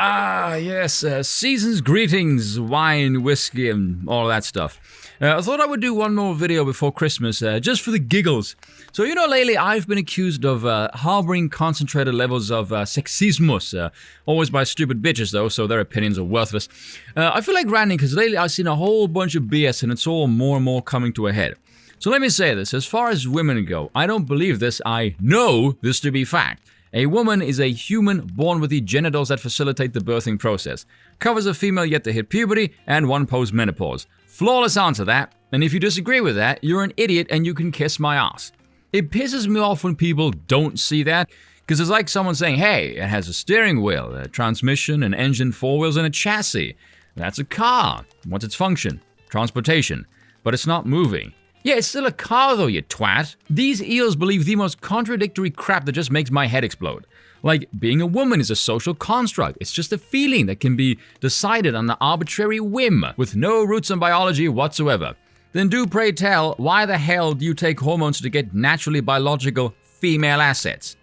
Ah, yes, season's greetings, wine, whiskey, and all that stuff. I thought I would do one more video before Christmas, just for the giggles. So, lately I've been accused of harboring concentrated levels of sexismus, always by stupid bitches though, so their opinions are worthless. I feel like ranting because lately I've seen a whole bunch of BS and it's all more and more coming to a head. So let me say this, as far as women go, I don't believe this, I know this to be fact. A woman is a human born with the genitals that facilitate the birthing process, covers a female yet to hit puberty, and one post-menopause. Flawless answer that, and if you disagree with that, you're an idiot and you can kiss my ass. It pisses me off when people don't see that, because it's like someone saying, hey, it has a steering wheel, a transmission, an engine, four wheels, and a chassis. That's a car. What's its function? Transportation. But it's not moving. Yeah, it's still a car though, you twat. These eels believe the most contradictory crap that just makes my head explode. Like, being a woman is a social construct. It's just a feeling that can be decided on an arbitrary whim, with no roots in biology whatsoever. Then do pray tell, why the hell do you take hormones to get naturally biological female assets?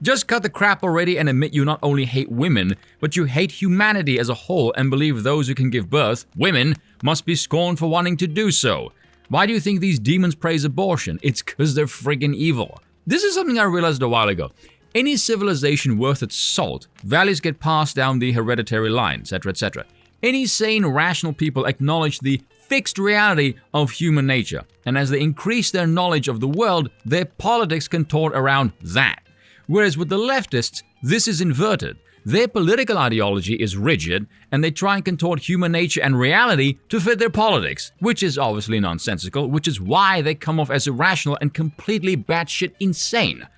Just cut the crap already and admit you not only hate women, but you hate humanity as a whole and believe those who can give birth, women, must be scorned for wanting to do so. Why do you think these demons praise abortion? It's cause they're friggin' evil. This is something I realized a while ago. Any civilization worth its salt, values get passed down the hereditary line, etc., etc. Any sane, rational people acknowledge the fixed reality of human nature, and as they increase their knowledge of the world, their politics contort around that. Whereas with the leftists, this is inverted. Their political ideology is rigid, and they try and contort human nature and reality to fit their politics, which is obviously nonsensical, which is why they come off as irrational and completely batshit insane.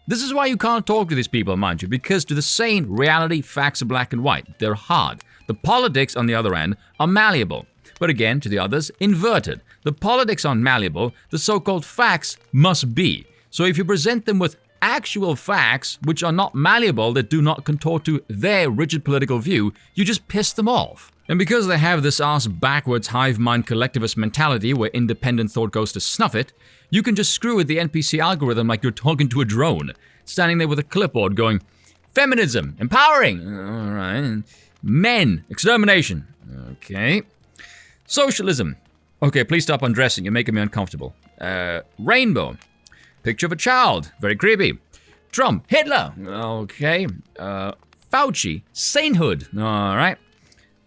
This is why you can't talk to these people, mind you, because to the sane, reality, facts are black and white. They're hard. The politics, on the other end, are malleable. But again, to the others, inverted. The politics aren't malleable, the so-called facts must be. So if you present them with actual facts, which are not malleable, that do not contort to their rigid political view, you just piss them off. And because they have this ass-backwards hive-mind collectivist mentality where independent thought goes to snuff it, you can just screw with the NPC algorithm like you're talking to a drone, standing there with a clipboard going, feminism, empowering, alright, men, extermination, okay, socialism, okay, please stop undressing, you're making me uncomfortable, rainbow, picture of a child, very creepy. Trump, Hitler, okay. Fauci, sainthood, alright.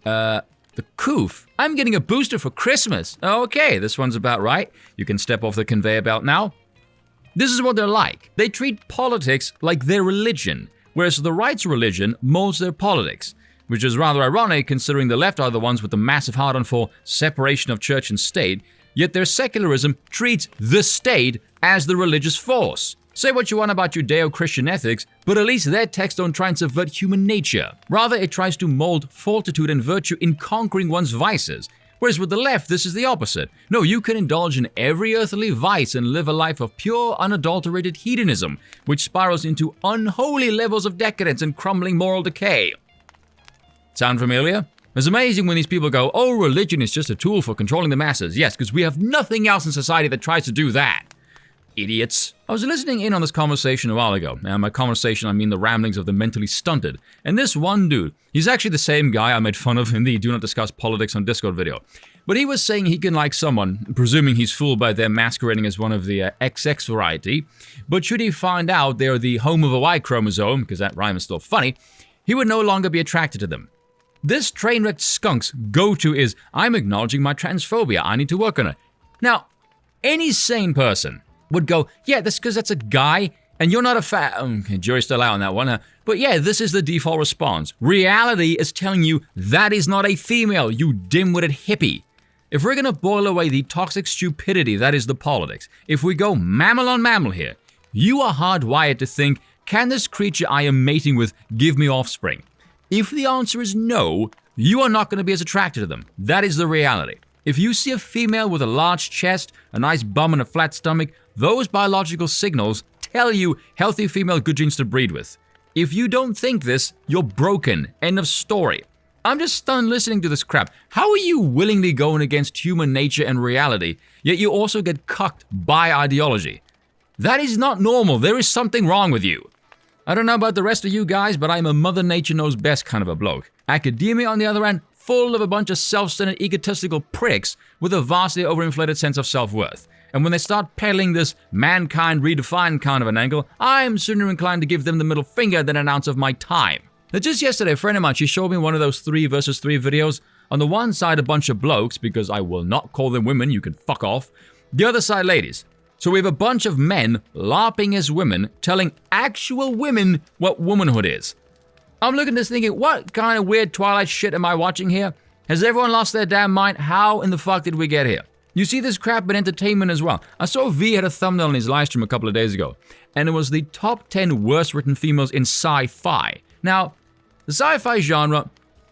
The coof, I'm getting a booster for Christmas. Okay, this one's about right. You can step off the conveyor belt now. This is what they're like. They treat politics like their religion, whereas the right's religion molds their politics, which is rather ironic considering the left are the ones with the massive hard-on for separation of church and state, yet their secularism treats the state as the religious force. Say what you want about Judeo-Christian ethics, but at least their texts don't try and subvert human nature. Rather, it tries to mold fortitude and virtue in conquering one's vices. Whereas with the left, this is the opposite. No, you can indulge in every earthly vice and live a life of pure, unadulterated hedonism, which spirals into unholy levels of decadence and crumbling moral decay. Sound familiar? It's amazing when these people go, oh, religion is just a tool for controlling the masses. Yes, because we have nothing else in society that tries to do that. Idiots. I was listening in on this conversation a while ago, and by conversation I mean the ramblings of the mentally stunted. And this one dude, he's actually the same guy I made fun of in the Do Not Discuss Politics on Discord video. But he was saying he can like someone, presuming he's fooled by them masquerading as one of the XX variety, but should he find out they're the home of a Y chromosome, because that rhyme is still funny, he would no longer be attracted to them. This train-wrecked skunk's go-to is, I'm acknowledging my transphobia, I need to work on it. Now, any sane person would go, yeah, that's because that's a guy, and you're not a fat... Okay, jury's still out on that one, huh? But yeah, this is the default response. Reality is telling you that is not a female, you dim-witted hippie. If we're gonna boil away the toxic stupidity that is the politics, if we go mammal on mammal here, you are hardwired to think, can this creature I am mating with give me offspring? If the answer is no, you are not going to be as attracted to them. That is the reality. If you see a female with a large chest, a nice bum and a flat stomach, those biological signals tell you healthy female good genes to breed with. If you don't think this, you're broken. End of story. I'm just stunned listening to this crap. How are you willingly going against human nature and reality, yet you also get cucked by ideology? That is not normal. There is something wrong with you. I don't know about the rest of you guys, but I'm a Mother Nature knows best kind of a bloke. Academia, on the other hand, full of a bunch of self-centered, egotistical pricks with a vastly overinflated sense of self-worth. And when they start peddling this mankind redefined kind of an angle, I'm sooner inclined to give them the middle finger than an ounce of my time. Now, just yesterday, a friend of mine, she showed me one of those 3 versus 3 videos. On the one side, a bunch of blokes, because I will not call them women, you can fuck off. The other side, ladies. So we have a bunch of men LARPing as women, telling actual women what womanhood is. I'm looking at this thinking, what kind of weird Twilight shit am I watching here? Has everyone lost their damn mind? How in the fuck did we get here? You see this crap in entertainment as well. I saw V had a thumbnail in his livestream a couple of days ago, and it was the top 10 worst written females in sci-fi. Now, the sci-fi genre,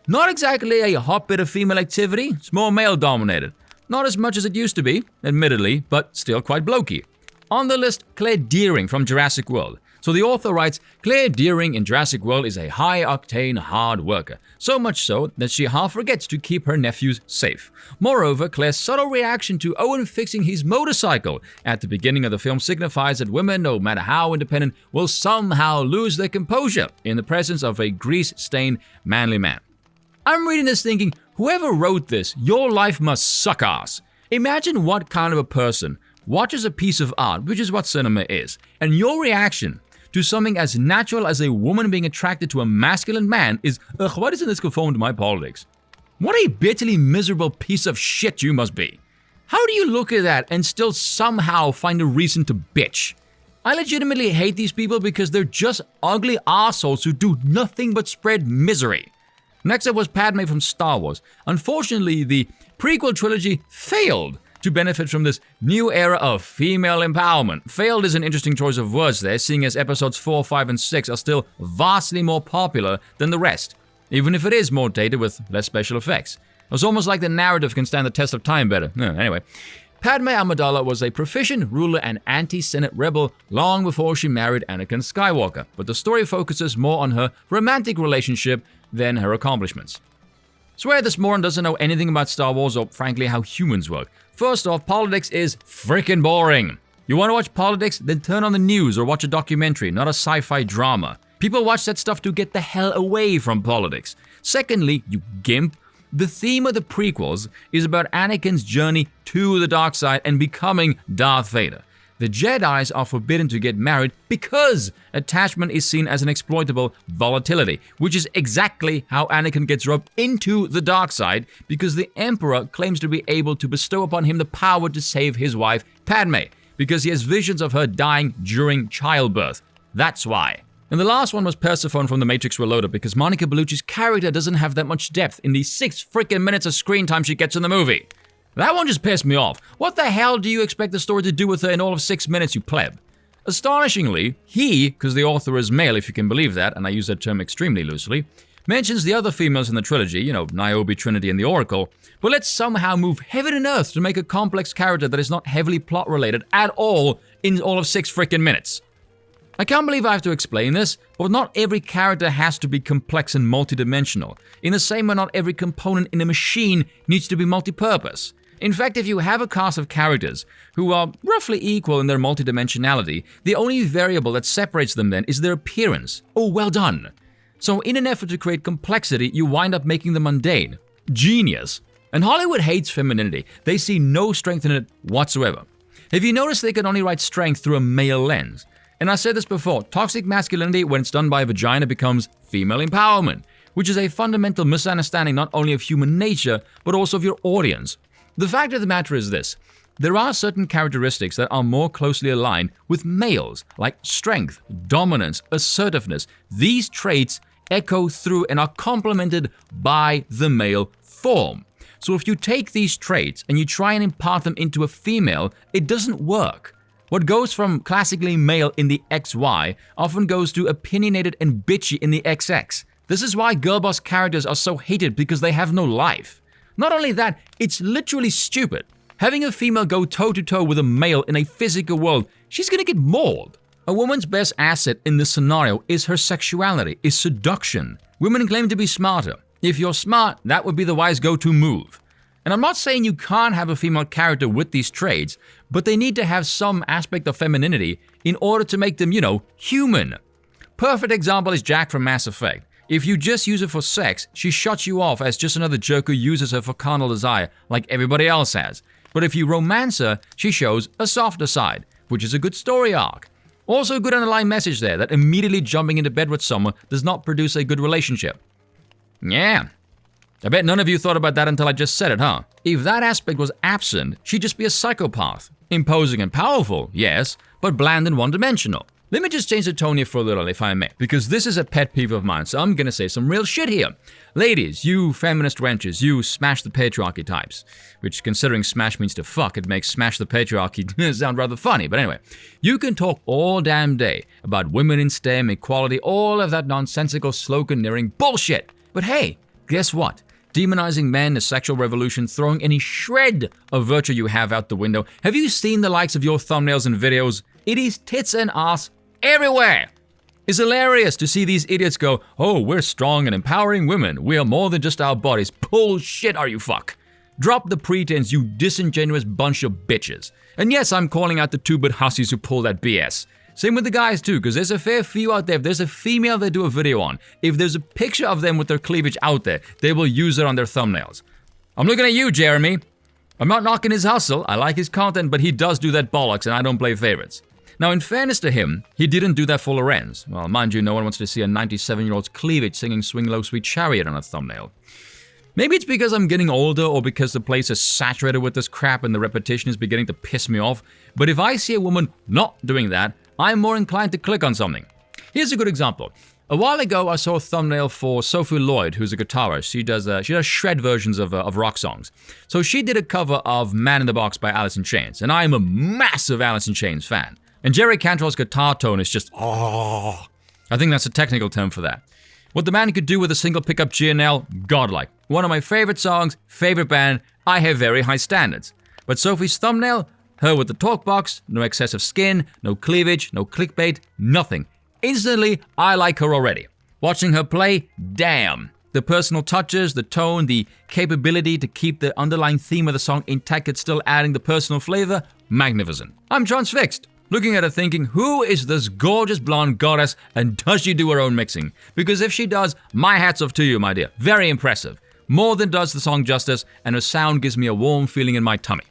not exactly a hotbed of female activity, it's more male-dominated. Not as much as it used to be, admittedly, but still quite blokey. On the list, Claire Dearing from Jurassic World. So the author writes, Claire Dearing in Jurassic World is a high-octane hard worker, so much so that she half forgets to keep her nephews safe. Moreover, Claire's subtle reaction to Owen fixing his motorcycle at the beginning of the film signifies that women, no matter how independent, will somehow lose their composure in the presence of a grease-stained manly man. I'm reading this thinking, whoever wrote this, your life must suck ass. Imagine what kind of a person watches a piece of art, which is what cinema is, and your reaction to something as natural as a woman being attracted to a masculine man is, ugh, why doesn't this conform to my politics? What a bitterly miserable piece of shit you must be. How do you look at that and still somehow find a reason to bitch? I legitimately hate these people because they're just ugly assholes who do nothing but spread misery. Next up was Padme from Star Wars. Unfortunately, the prequel trilogy failed to benefit from this new era of female empowerment. Failed is an interesting choice of words there, seeing as episodes 4, 5, and 6 are still vastly more popular than the rest, even if it is more dated with less special effects. It's almost like the narrative can stand the test of time better. Anyway, Padme Amidala was a proficient ruler and anti-Senate rebel long before she married Anakin Skywalker, but the story focuses more on her romantic relationship than her accomplishments. Swear this moron doesn't know anything about Star Wars or, frankly, how humans work. First off, politics is frickin' boring. You want to watch politics? Then turn on the news or watch a documentary, not a sci-fi drama. People watch that stuff to get the hell away from politics. Secondly, you gimp, the theme of the prequels is about Anakin's journey to the dark side and becoming Darth Vader. The Jedis are forbidden to get married because attachment is seen as an exploitable volatility, which is exactly how Anakin gets roped into the dark side because the Emperor claims to be able to bestow upon him the power to save his wife, Padme, because he has visions of her dying during childbirth. That's why. And the last one was Persephone from The Matrix Reloaded because Monica Bellucci's character doesn't have that much depth in the 6 freaking minutes of screen time she gets in the movie. That one just pissed me off. What the hell do you expect the story to do with her in all of 6 minutes, you pleb? Astonishingly, he, because the author is male if you can believe that, and I use that term extremely loosely, mentions the other females in the trilogy, Niobe, Trinity, and the Oracle, but let's somehow move heaven and earth to make a complex character that is not heavily plot-related at all in all of 6 freaking minutes. I can't believe I have to explain this, but not every character has to be complex and multidimensional, in the same way not every component in a machine needs to be multi-purpose. In fact, if you have a cast of characters who are roughly equal in their multidimensionality, the only variable that separates them then is their appearance. Oh, well done. So in an effort to create complexity, you wind up making them mundane. Genius. And Hollywood hates femininity. They see no strength in it whatsoever. Have you noticed they can only write strength through a male lens? And I said this before, toxic masculinity, when it's done by a vagina, becomes female empowerment, which is a fundamental misunderstanding not only of human nature, but also of your audience. The fact of the matter is this. There are certain characteristics that are more closely aligned with males, like strength, dominance, assertiveness. These traits echo through and are complemented by the male form. So if you take these traits and you try and impart them into a female, it doesn't work. What goes from classically male in the XY often goes to opinionated and bitchy in the XX. This is why girl boss characters are so hated because they have no life. Not only that, it's literally stupid. Having a female go toe-to-toe with a male in a physical world, she's gonna get mauled. A woman's best asset in this scenario is her sexuality, is seduction. Women claim to be smarter. If you're smart, that would be the wise go-to move. And I'm not saying you can't have a female character with these traits, but they need to have some aspect of femininity in order to make them, human. Perfect example is Jack from Mass Effect. If you just use her for sex, she shuts you off as just another jerk who uses her for carnal desire, like everybody else has. But if you romance her, she shows a softer side, which is a good story arc. Also a good underlying message there that immediately jumping into bed with someone does not produce a good relationship. Yeah. I bet none of you thought about that until I just said it, huh? If that aspect was absent, she'd just be a psychopath. Imposing and powerful, yes, but bland and one-dimensional. Let me just change the tone here for a little, if I may, because this is a pet peeve of mine, so I'm gonna say some real shit here. Ladies, you feminist wenches, you smash the patriarchy types, which considering smash means to fuck, it makes smash the patriarchy sound rather funny, but anyway. You can talk all damn day about women in STEM, equality, all of that nonsensical sloganeering bullshit. But hey, guess what? Demonizing men, a sexual revolution, throwing any shred of virtue you have out the window. Have you seen the likes of your thumbnails and videos? It is tits and ass everywhere. It's hilarious to see these idiots go, oh, we're strong and empowering women. We are more than just our bodies. Bullshit, are you fuck? Drop the pretense, you disingenuous bunch of bitches. And yes, I'm calling out the two-bit hussies who pull that BS. Same with the guys too, because there's a fair few out there. If there's a female they do a video on, if there's a picture of them with their cleavage out there, they will use it on their thumbnails. I'm looking at you, Jeremy. I'm not knocking his hustle. I like his content, but he does do that bollocks, and I don't play favorites. Now, in fairness to him, he didn't do that for Lorenz. Well, mind you, no one wants to see a 97-year-old's cleavage singing Swing Low Sweet Chariot on a thumbnail. Maybe it's because I'm getting older or because the place is saturated with this crap and the repetition is beginning to piss me off, but if I see a woman not doing that, I'm more inclined to click on something. Here's a good example. A while ago, I saw a thumbnail for Sophie Lloyd, who's a guitarist. She does shred versions of rock songs. So she did a cover of Man in the Box by Alice in Chains, and I am a massive Alice in Chains fan. And Jerry Cantrell's guitar tone is just, oh. I think that's a technical term for that. What the man could do with a single pickup G&L, godlike. One of my favorite songs, favorite band, I have very high standards. But Sophie's thumbnail, her with the talk box, no excessive skin, no cleavage, no clickbait, nothing. Instantly, I like her already. Watching her play, damn. The personal touches, the tone, the capability to keep the underlying theme of the song intact yet still adding the personal flavor, magnificent. I'm transfixed. Looking at her thinking, who is this gorgeous blonde goddess and does she do her own mixing? Because if she does, my hat's off to you, my dear. Very impressive. More than does the song justice, and her sound gives me a warm feeling in my tummy.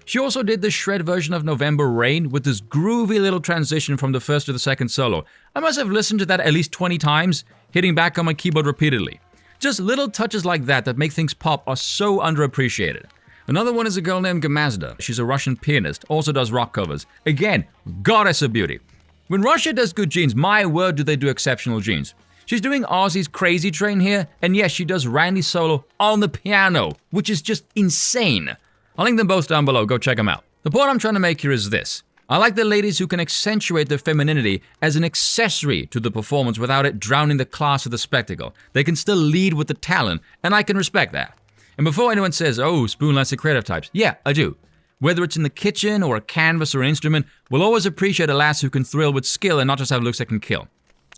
She also did the shred version of November Rain with this groovy little transition from the first to the second solo. I must have listened to that at least 20 times, hitting back on my keyboard repeatedly. Just little touches like that make things pop are so underappreciated. Another one is a girl named Gamazda. She's a Russian pianist, also does rock covers. Again, goddess of beauty. When Russia does good genes, my word do they do exceptional genes. She's doing Ozzy's Crazy Train here, and yes, she does Randy's solo on the piano, which is just insane. I'll link them both down below, go check them out. The point I'm trying to make here is this. I like the ladies who can accentuate their femininity as an accessory to the performance without it drowning the class of the spectacle. They can still lead with the talent, and I can respect that. And before anyone says, oh, Spoon likes the creative types, yeah, I do. Whether it's in the kitchen or a canvas or an instrument, we'll always appreciate a lass who can thrill with skill and not just have looks that can kill.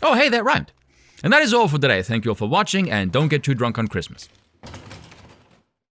Oh, hey, that rhymed. And that is all for today. Thank you all for watching, and don't get too drunk on Christmas.